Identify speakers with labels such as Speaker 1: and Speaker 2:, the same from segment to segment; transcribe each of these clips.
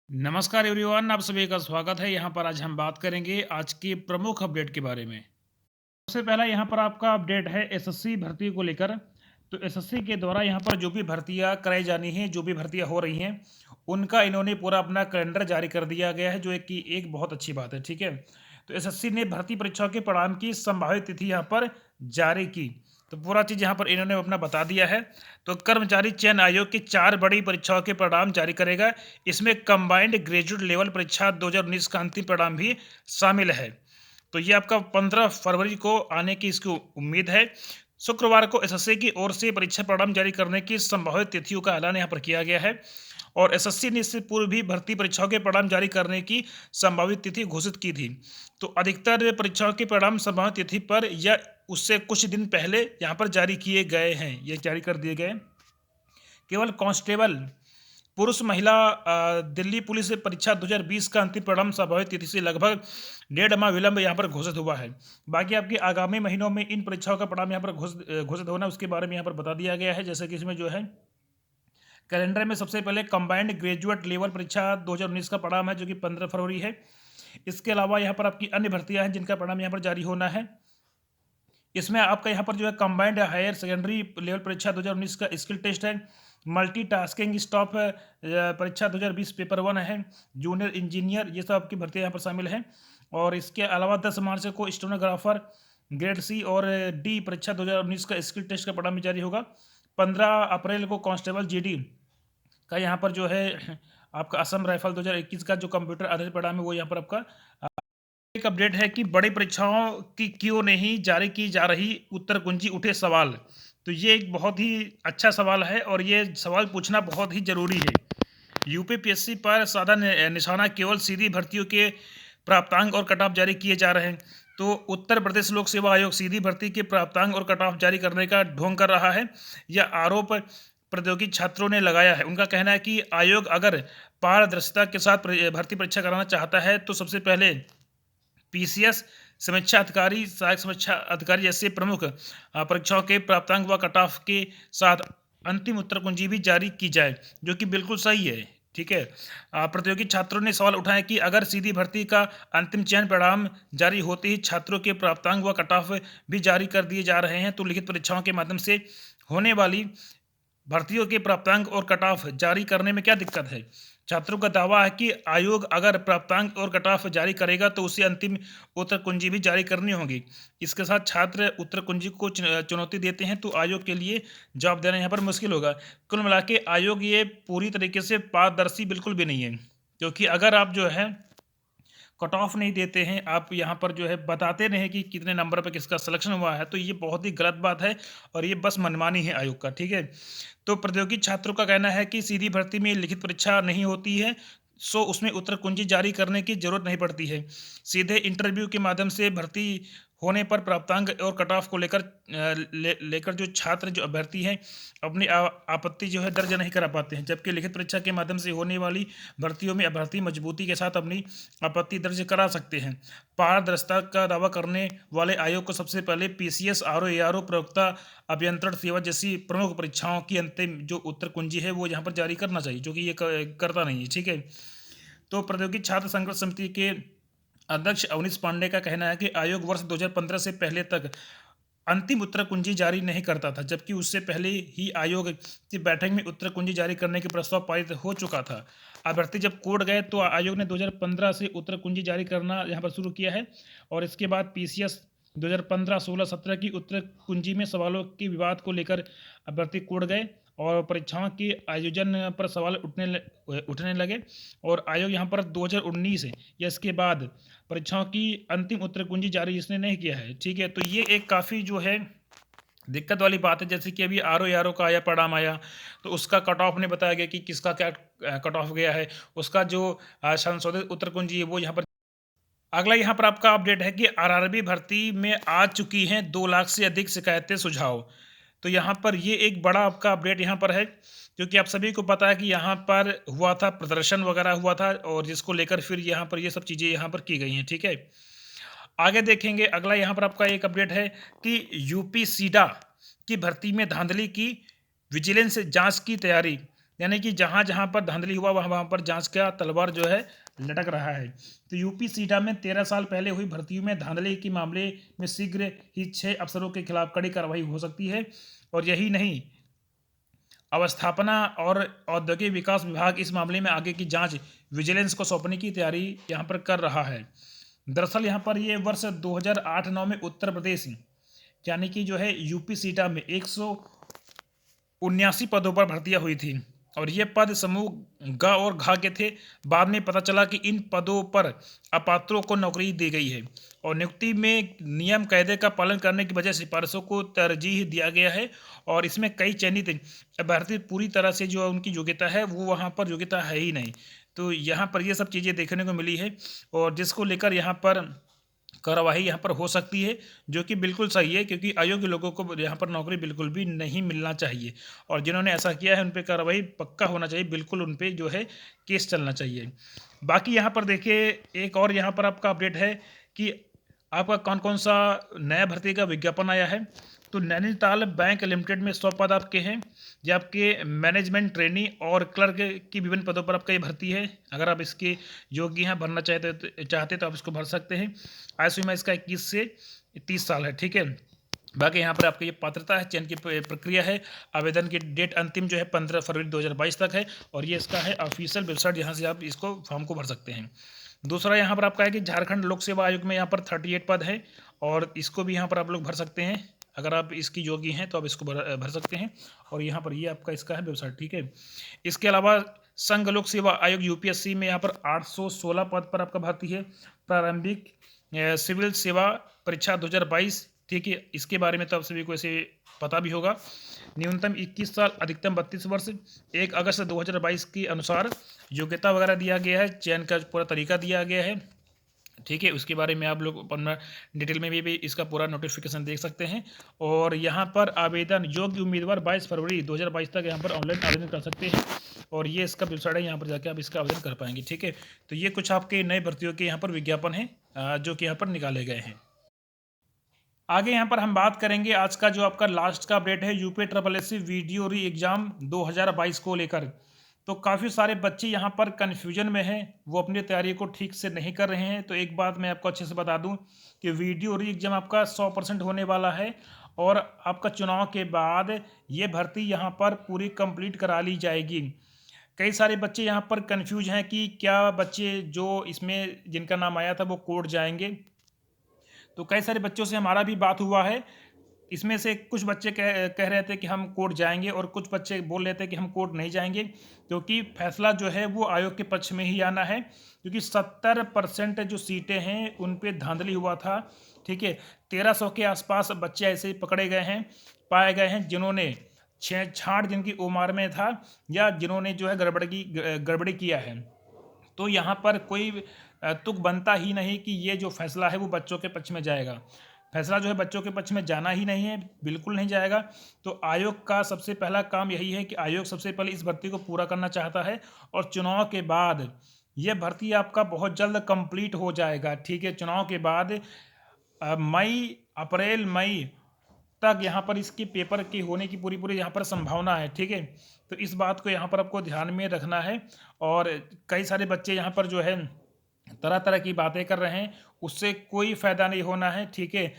Speaker 1: नमस्कार एवरीवन, आप सभी का स्वागत है। यहाँ पर आज हम बात करेंगे आज की प्रमुख अपडेट के बारे में। सबसे पहला यहाँ पर आपका अपडेट है एसएससी भर्ती को लेकर। तो एसएससी के द्वारा यहाँ पर जो भी भर्तियाँ कराई जानी हैं, जो भी भर्तियाँ हो रही हैं, उनका इन्होंने पूरा अपना कैलेंडर जारी कर दिया गया है, जो एक बहुत अच्छी बात है, ठीक है। तो एसएससी ने भर्ती परीक्षाओं के परिणाम की संभावित तिथि यहाँ पर जारी की। तो पूरा चीज़ यहाँ पर इन्होंने अपना बता दिया है। तो कर्मचारी चयन आयोग की 4 बड़ी परीक्षाओं के परिणाम जारी करेगा। इसमें कंबाइंड ग्रेजुएट लेवल परीक्षा 2019 का अंतिम परिणाम भी शामिल है। तो ये आपका 15 फरवरी को आने की इसकी उम्मीद है। शुक्रवार को एसएससी की ओर से परीक्षा परिणाम जारी करने की संभावित तिथियों का ऐलान यहाँ पर किया गया है और एसएससी ने इससे पूर्व भी भर्ती परीक्षाओं के परिणाम जारी करने की संभावित तिथि घोषित की थी। तो अधिकतर परीक्षाओं के परिणाम संभावित तिथि पर या उससे कुछ दिन पहले यहाँ पर जारी किए गए हैं, ये जारी कर दिए गए। केवल कांस्टेबल पुरुष महिला दिल्ली पुलिस परीक्षा 2020 का अंतिम परिणाम संभावित तिथि से लगभग 1.5 माह विलंब यहाँ पर घोषित हुआ है। बाकी आपकी आगामी महीनों में इन परीक्षाओं का परिणाम यहाँ पर घोषित होना उसके बारे में यहाँ पर बता दिया गया है। जैसे कि इसमें जो है कैलेंडर में सबसे पहले कंबाइंड ग्रेजुएट लेवल परीक्षा 2019 का परिणाम है, जो कि 15 फरवरी है। इसके अलावा यहाँ पर आपकी अन्य भर्तियाँ हैं जिनका परिणाम यहाँ पर जारी होना है। इसमें आपका यहाँ पर जो है कंबाइंड हायर सेकेंडरी लेवल परीक्षा 2019 का स्किल टेस्ट है। मल्टीटास्किंग स्टाफ परीक्षा 2020 पेपर 1 है। जूनियर इंजीनियर, ये सब आपकी भर्तियाँ यहाँ पर शामिल हैं। और इसके अलावा 10 मार्च को स्टेनोग्राफर ग्रेड सी और डी परीक्षा 2019 का स्किल टेस्ट का परिणाम भी जारी होगा। 15 अप्रैल को कांस्टेबल जीडी का यहाँ पर जो है आपका असम राइफल 2021 का जो कंप्यूटर आधारित परिणाम है वो यहाँ पर आपका एक अपडेट है कि बड़ी परीक्षाओं की क्यों नहीं जारी की जा रही, उत्तर कुंजी उठे सवाल। तो ये एक बहुत ही अच्छा सवाल है और ये सवाल पूछना बहुत ही ज़रूरी है। यूपीपीएससी पर साधा निशाना केवल सीधी भर्तियों के प्राप्तांक और कट ऑफ जारी किए जा रहे हैं। तो उत्तर प्रदेश लोक सेवा आयोग सीधी भर्ती के प्राप्तांक और कट ऑफ जारी करने का ढोंग कर रहा है। यह आरोप प्रतियोगी छात्रों ने लगाया है। उनका कहना है कि आयोग अगर पारदर्शिता के साथ भर्ती परीक्षा कराना चाहता है तो सबसे पहले पीसीएस, समीक्षा अधिकारी, सहायक समीक्षा अधिकारी जैसे प्रमुख परीक्षाओं के प्राप्तांक व कट ऑफ के साथ अंतिम उत्तर कुंजी भी जारी की जाए, जो कि बिल्कुल सही है। ठीक है। प्रतियोगी छात्रों ने सवाल उठाया कि अगर सीधी भर्ती का अंतिम चयन परिणाम जारी होते ही छात्रों के प्राप्तांक व कट ऑफ भी जारी कर दिए जा रहे हैं तो लिखित परीक्षाओं के माध्यम से होने वाली भर्तियों के प्राप्तांक और कट ऑफ जारी करने में क्या दिक्कत है। छात्रों का दावा है कि आयोग अगर प्राप्तांक और कट ऑफ जारी करेगा तो उसे अंतिम उत्तर कुंजी भी जारी करनी होगी। इसके साथ छात्र उत्तर कुंजी को चुनौती देते हैं तो आयोग के लिए जवाब देना यहाँ पर मुश्किल होगा। कुल मिला के आयोग ये पूरी तरीके से पारदर्शी बिल्कुल भी नहीं है, क्योंकि अगर आप जो है कट ऑफ नहीं देते हैं, आप यहाँ पर जो है बताते नहीं कि कितने नंबर पर किसका सिलेक्शन हुआ है, तो ये बहुत ही गलत बात है और ये बस मनमानी है आयोग का। ठीक है। तो प्रतियोगी छात्रों का कहना है कि सीधी भर्ती में लिखित परीक्षा नहीं होती है, सो उसमें उत्तर कुंजी जारी करने की जरूरत नहीं पड़ती है। सीधे इंटरव्यू के माध्यम से भर्ती होने पर प्राप्तांक और कट ऑफ को लेकर जो छात्र जो अभ्यर्थी हैं अपनी आपत्ति जो है दर्ज नहीं करा पाते हैं, जबकि लिखित परीक्षा के माध्यम से होने वाली भर्तियों में अभ्यर्थी मजबूती के साथ अपनी आपत्ति दर्ज करा सकते हैं। पारदर्शिता का दावा करने वाले आयोग को सबसे पहले पीसीएस, आरओ, एआरओ, प्रवक्ता अभियंत्रण सेवा जैसी प्रमुख परीक्षाओं की अंतिम जो उत्तर कुंजी है वो यहाँ पर जारी करना चाहिए, जो कि ये करता नहीं है। ठीक है। तो प्रतियोगी छात्र संघर्ष समिति के अध्यक्ष अवनीश पांडे का कहना है कि आयोग वर्ष 2015 से पहले तक अंतिम उत्तर कुंजी जारी नहीं करता था, जबकि उससे पहले ही आयोग की बैठक में उत्तर कुंजी जारी करने के प्रस्ताव पारित हो चुका था। अभ्यर्थी जब कोर्ट गए तो आयोग ने 2015 से उत्तर कुंजी जारी करना यहाँ पर शुरू किया है और इसके बाद पीसीएस 2015, 16, 17 की उत्तर कुंजी में सवालों के विवाद को लेकर अभ्यर्थी कोर्ट गए और परीक्षाओं के आयोजन पर सवाल उठने लगे और आयोग यहाँ पर 2019 या इसके बाद परीक्षाओं की अंतिम उत्तर कुंजी जारी इसने नहीं किया है। ठीक है। तो ये एक काफ़ी जो है दिक्कत वाली बात है। जैसे कि अभी आरओ का आया परिणाम आया तो उसका कट ऑफ ने बताया गया कि किसका क्या कट ऑफ गया है, उसका जो संशोधित उत्तर कुंजी है वो यहाँ पर। अगला यहाँ पर आपका अपडेट है कि आरआरबी भर्ती में आ चुकी हैं 2 लाख से अधिक शिकायतें सुझाव। तो यहाँ पर ये एक बड़ा आपका अपडेट यहाँ पर है, क्योंकि आप सभी को पता है कि यहाँ पर हुआ था प्रदर्शन वगैरह हुआ था और जिसको लेकर फिर यहाँ पर ये सब चीज़ें यहाँ पर की गई हैं। ठीक है। आगे देखेंगे। अगला यहाँ पर आपका एक अपडेट है कि यूपी सीडा की भर्ती में धांधली की, विजिलेंस जांच की तैयारी। यानी कि जहाँ-जहाँ पर धांधली हुआ वहाँ-वहाँ पर जाँच का तलवार जो है लटक रहा है। तो यूपी सीटा में 13 साल पहले हुई भर्तियों में धांधली के मामले में शीघ्र ही 6 अफसरों के खिलाफ कड़ी कार्रवाई हो सकती है। और यही नहीं, अवस्थापना और औद्योगिक विकास विभाग इस मामले में आगे की जांच विजिलेंस को सौंपने की तैयारी यहाँ पर कर रहा है। दरअसल यहाँ पर ये वर्ष 2008-9 में उत्तर प्रदेश यानी कि जो है यूपी सीटा में 179 पदों पर भर्तियां हुई थी और ये पद समूह ग और घ के थे। बाद में पता चला कि इन पदों पर अपात्रों को नौकरी दी गई है और नियुक्ति में नियम कायदे का पालन करने की वजह सिफारिशों को तरजीह दिया गया है। और इसमें कई चयनित अभ्यर्थी पूरी तरह से जो उनकी योग्यता है वो वहाँ पर योग्यता है ही नहीं। तो यहाँ पर ये सब चीज़ें देखने को मिली है और जिसको लेकर यहाँ पर कार्रवाई यहाँ पर हो सकती है, जो कि बिल्कुल सही है, क्योंकि अयोग्य लोगों को यहाँ पर नौकरी बिल्कुल भी नहीं मिलना चाहिए और जिन्होंने ऐसा किया है उन पे कार्रवाई पक्का होना चाहिए, बिल्कुल उन पे जो है केस चलना चाहिए। बाकी यहाँ पर देखिए एक और यहाँ पर आपका अपडेट है कि आपका कौन कौन सा नया भर्ती का विज्ञापन आया है। तो नैनीताल बैंक लिमिटेड में 100 पद आपके हैं, ये आपके मैनेजमेंट ट्रेनी और क्लर्क की विभिन्न पदों पर आपका ये भर्ती है। अगर आप इसके योग्य हैं, भरना चाहते तो आप इसको भर सकते हैं। आयु सीमा इसका 21 से 30 साल है, ठीक है। बाकी यहाँ पर आपकी ये पात्रता है, चयन की प्रक्रिया है, आवेदन की डेट अंतिम जो है 15 फरवरी 2022 तक है और ये इसका है ऑफिशियल वेबसाइट, यहाँ से आप इसको फॉर्म को भर सकते हैं। दूसरा यहाँ पर आपका है कि झारखंड लोक सेवा आयोग में यहाँ पर 38 पद है और इसको भी यहाँ पर आप लोग भर सकते हैं। अगर आप इसकी योग्य हैं तो आप इसको भर सकते हैं और यहाँ पर ये आपका इसका है वेबसाइट, ठीक है। इसके अलावा संघ लोक सेवा आयोग यूपीएससी में यहाँ पर 816 पद पर आपका भर्ती है। प्रारंभिक सिविल सेवा परीक्षा 2022, ठीक है। इसके बारे में तो आप सभी को ऐसे पता भी होगा। न्यूनतम 21 साल, अधिकतम 32 वर्ष। 1 अगस्त 2022 के अनुसार योग्यता वगैरह दिया गया है, चयन का पूरा तरीका दिया गया है, ठीक है। उसके बारे में आप लोग अपना डिटेल में भी इसका पूरा नोटिफिकेशन देख सकते हैं। और यहाँ पर आवेदन योग्य उम्मीदवार 22 फरवरी 2022 तक यहाँ पर ऑनलाइन आवेदन कर सकते हैं और ये इसका वेबसाइट है, यहाँ पर जाके आप इसका आवेदन कर पाएंगे, ठीक है। तो ये कुछ आपके नए भर्तियों के यहाँ पर विज्ञापन हैं जो कि यहाँ पर निकाले गए हैं। आगे यहाँ पर हम बात करेंगे आज का जो आपका लास्ट का अपडेट है यूपी SSC वीडियो री एग्ज़ाम 2022 को लेकर। तो काफ़ी सारे बच्चे यहाँ पर कन्फ्यूजन में हैं, वो अपनी तैयारी को ठीक से नहीं कर रहे हैं। तो एक बात मैं आपको अच्छे से बता दूं कि वीडियो री एग्ज़ाम आपका 100% होने वाला है और आपका चुनाव के बाद ये भर्ती यहाँ पर पूरी कंप्लीट करा ली जाएगी। कई सारे बच्चे यहाँ पर कन्फ्यूज हैं कि क्या बच्चे जो इसमें जिनका नाम आया था वो कोर्ट जाएंगे। तो कई सारे बच्चों से हमारा भी बात हुआ है। इसमें से कुछ बच्चे कह रहे थे कि हम कोर्ट जाएंगे और कुछ बच्चे बोल रहे थे कि हम कोर्ट नहीं जाएंगे, क्योंकि फैसला जो है वो आयोग के पक्ष में ही आना है। क्योंकि 70% जो सीटें हैं उन पे धांधली हुआ था, ठीक है। 1300 के आसपास बच्चे ऐसे ही पकड़े गए हैं, पाए गए हैं, जिन्होंने छेड़छाड़ जिनकी उम्र में था या जिन्होंने जो है गड़बड़ी किया है। तो यहाँ पर कोई तुक बनता ही नहीं कि ये जो फैसला है वो बच्चों के पक्ष में जाएगा। फैसला जो है बच्चों के पक्ष में जाना ही नहीं है, बिल्कुल नहीं जाएगा। तो आयोग का सबसे पहला काम यही है कि आयोग सबसे पहले इस भर्ती को पूरा करना चाहता है और चुनाव के बाद ये भर्ती आपका बहुत जल्द कंप्लीट हो जाएगा, ठीक है। चुनाव के बाद अप्रैल मई तक यहाँ पर इसके पेपर के होने की पूरी यहाँ पर संभावना है, ठीक है। तो इस बात को यहाँ पर आपको ध्यान में रखना है। और कई सारे बच्चे यहाँ पर जो है तरह तरह की बातें कर रहे हैं, उससे कोई फ़ायदा नहीं होना है, ठीक है।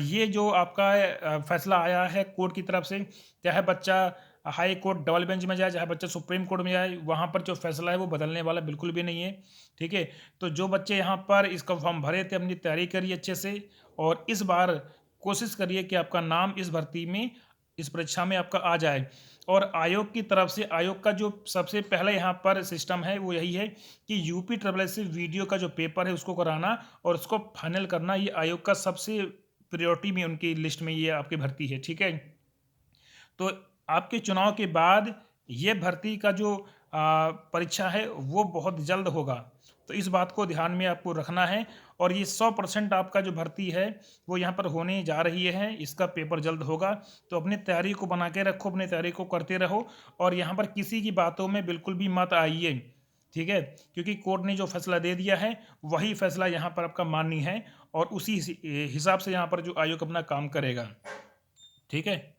Speaker 1: ये जो आपका फैसला आया है कोर्ट की तरफ से, चाहे बच्चा हाई कोर्ट डबल बेंच में जाए, चाहे बच्चा सुप्रीम कोर्ट में जाए, वहाँ पर जो फैसला है वो बदलने वाला बिल्कुल भी नहीं है, ठीक है। तो जो बच्चे यहाँ पर इसका फॉर्म भरे थे, अपनी तैयारी करिए अच्छे से और इस बार कोशिश करिए कि आपका नाम इस भर्ती में, इस परीक्षा में आपका आ जाए। और आयोग की तरफ से, आयोग का जो सबसे पहले यहाँ पर सिस्टम है वो यही है कि यूपी SSC वीडियो का जो पेपर है उसको कराना और उसको फाइनल करना, ये आयोग का सबसे प्रायोरिटी में उनकी लिस्ट में ये आपकी भर्ती है, ठीक है। तो आपके चुनाव के बाद ये भर्ती का जो परीक्षा है वो बहुत जल्द होगा। तो इस बात को ध्यान में आपको रखना है और ये 100% आपका जो भर्ती है वो यहाँ पर होने जा रही है, इसका पेपर जल्द होगा। तो अपनी तैयारी को बना के रखो, अपनी तैयारी को करते रहो और यहाँ पर किसी की बातों में बिल्कुल भी मत आइए, ठीक है। क्योंकि कोर्ट ने जो फैसला दे दिया है वही फैसला यहाँ पर आपका मान्य है और उसी हिसाब से यहाँ पर जो आयोग अपना काम करेगा, ठीक है।